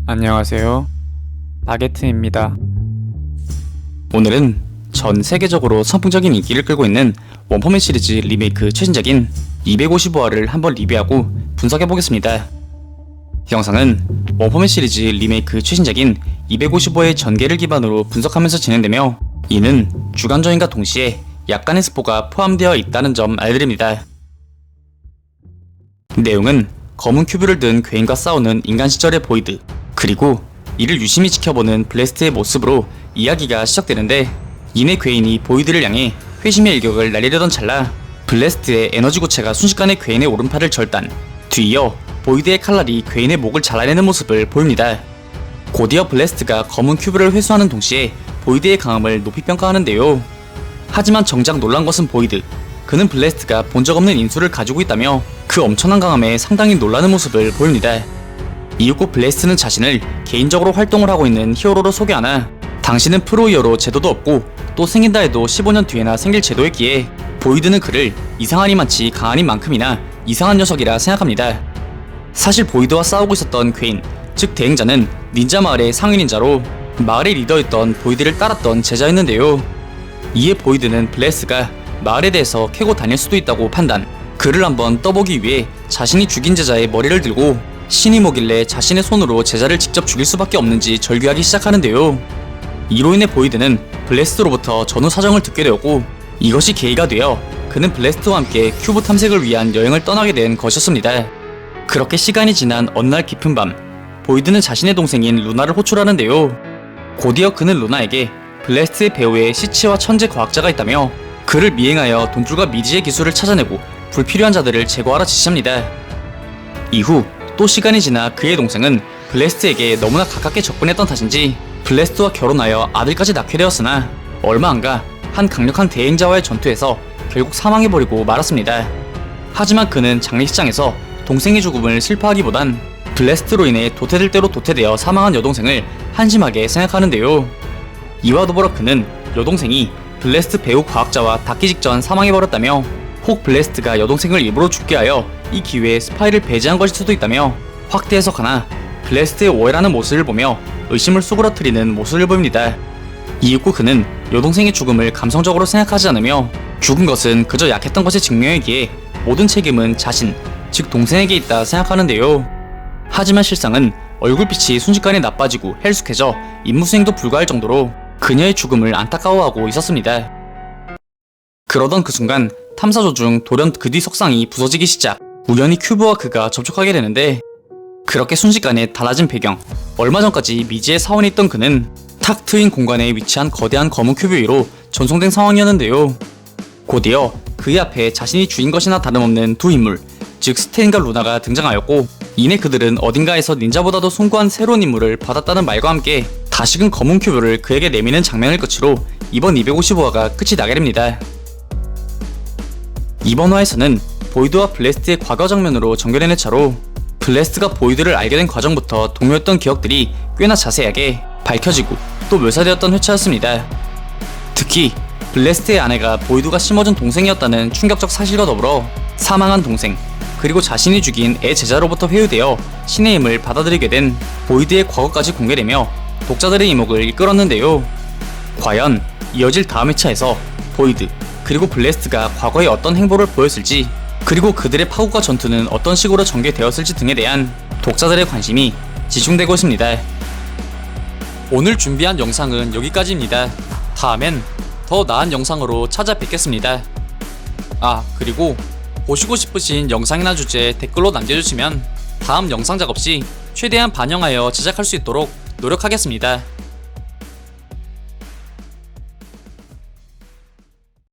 안녕하세요. 바게트입니다. 오늘은 전 세계적으로 선풍적인 인기를 끌고 있는 원펀맨 시리즈 리메이크 최신작인 255화를 한번 리뷰하고 분석해보겠습니다. 영상은 원펀맨 시리즈 리메이크 최신작인 255화의 전개를 기반으로 분석하면서 진행되며, 이는 주간전인과 동시에 약간의 스포가 포함되어 있다는 점 알려드립니다. 내용은 검은 큐브를 든 괴인과 싸우는 인간 시절의 보이드, 그리고 이를 유심히 지켜보는 블래스트의 모습으로 이야기가 시작되는데, 이내 괴인이 보이드를 향해 회심의 일격을 날리려던 찰나 블래스트의 에너지 구체가 순식간에 괴인의 오른팔을 절단, 뒤이어 보이드의 칼날이 괴인의 목을 잘라내는 모습을 보입니다. 곧이어 블래스트가 검은 큐브를 회수하는 동시에 보이드의 강함을 높이 평가하는데요. 하지만 정작 놀란 것은 보이드. 그는 블래스트가 본 적 없는 인수를 가지고 있다며 그 엄청난 강함에 상당히 놀라는 모습을 보입니다. 이윽고 블래스트는 자신을 개인적으로 활동을 하고 있는 히어로로 소개하나, 당신은 프로 히어로 제도도 없고 또 생긴다 해도 15년 뒤에나 생길 제도였기에 보이드는 그를 이상하니만치 강한인 만큼이나 이상한 녀석이라 생각합니다. 사실 보이드와 싸우고 있었던 괴인, 즉 대행자는 닌자 마을의 상위 닌자로 마을의 리더였던 보이드를 따랐던 제자였는데요. 이에 보이드는 블래스가 마을에 대해서 캐고 다닐 수도 있다고 판단, 그를 한번 떠보기 위해 자신이 죽인 제자의 머리를 들고 신이 뭐길래 자신의 손으로 제자를 직접 죽일 수밖에 없는지 절규하기 시작하는데요. 이로 인해 보이드는 블래스트로부터 전후 사정을 듣게 되었고, 이것이 계기가 되어 그는 블래스트와 함께 큐브 탐색을 위한 여행을 떠나게 된 것이었습니다. 그렇게 시간이 지난 어느 날 깊은 밤, 보이드는 자신의 동생인 루나를 호출하는데요. 곧이어 그는 루나에게 블래스트의 배후에 시치와 천재 과학자가 있다며 그를 미행하여 돈줄과 미지의 기술을 찾아내고 불필요한 자들을 제거하라 지시합니다. 이후 또 시간이 지나 그의 동생은 블래스트에게 너무나 가깝게 접근했던 탓인지 블래스트와 결혼하여 아들까지 낳게 되었으나, 얼마 안가 한 강력한 대행자와의 전투에서 결국 사망해버리고 말았습니다. 하지만 그는 장례식장에서 동생의 죽음을 슬퍼하기보단 블래스트로 인해 도태될 대로 도태되어 사망한 여동생을 한심하게 생각하는데요. 이와 더불어 그는 여동생이 블래스트 배후 과학자와 닿기 직전 사망해버렸다며, 혹 블래스트가 여동생을 일부러 죽게 하여 이 기회에 스파이를 배제한 것일 수도 있다며 확대 해석하나, 블래스트의 오해라는 모습을 보며 의심을 쏘그러뜨리는 모습을 보입니다. 이윽고 그는 여동생의 죽음을 감성적으로 생각하지 않으며 죽은 것은 그저 약했던 것의 증명이기에 모든 책임은 자신, 즉 동생에게 있다 생각하는데요. 하지만 실상은 얼굴빛이 순식간에 나빠지고 헬쑥해져 임무수행도 불가할 정도로 그녀의 죽음을 안타까워하고 있었습니다. 그러던 그 순간 탐사조 중 돌연 그 뒤 석상이 부서지기 시작, 우연히 큐브와 그가 접촉하게 되는데, 그렇게 순식간에 달라진 배경, 얼마 전까지 미지의 사원에 있던 그는 탁 트인 공간에 위치한 거대한 검은 큐브 위로 전송된 상황이었는데요. 곧이어 그의 앞에 자신이 주인 것이나 다름없는 두 인물, 즉 스탠과 루나가 등장하였고, 이내 그들은 어딘가에서 닌자보다도 숭고한 새로운 임무를 받았다는 말과 함께 다시금 검은 큐브를 그에게 내미는 장면을 끝으로 이번 255화가 끝이 나게 됩니다. 이번 화에서는 보이드와 블래스트의 과거 장면으로 전개되는 차로 블래스트가 보이드를 알게 된 과정부터 동요했던 기억들이 꽤나 자세하게 밝혀지고 또 묘사되었던 회차였습니다. 특히 블래스트의 아내가 보이드가 심어준 동생이었다는 충격적 사실과 더불어 사망한 동생, 그리고 자신이 죽인 애 제자로부터 회유되어 신의 힘을 받아들이게 된 보이드의 과거까지 공개되며 독자들의 이목을 이끌었는데요. 과연 이어질 다음 회차에서 보이드, 그리고 블래스트가 과거에 어떤 행보를 보였을지, 그리고 그들의 파국과 전투는 어떤 식으로 전개되었을지 등에 대한 독자들의 관심이 집중되고 있습니다. 오늘 준비한 영상은 여기까지입니다. 다음엔 더 나은 영상으로 찾아뵙겠습니다. 그리고 보시고 싶으신 영상이나 주제 댓글로 남겨주시면 다음 영상 작업 시 최대한 반영하여 제작할 수 있도록 노력하겠습니다.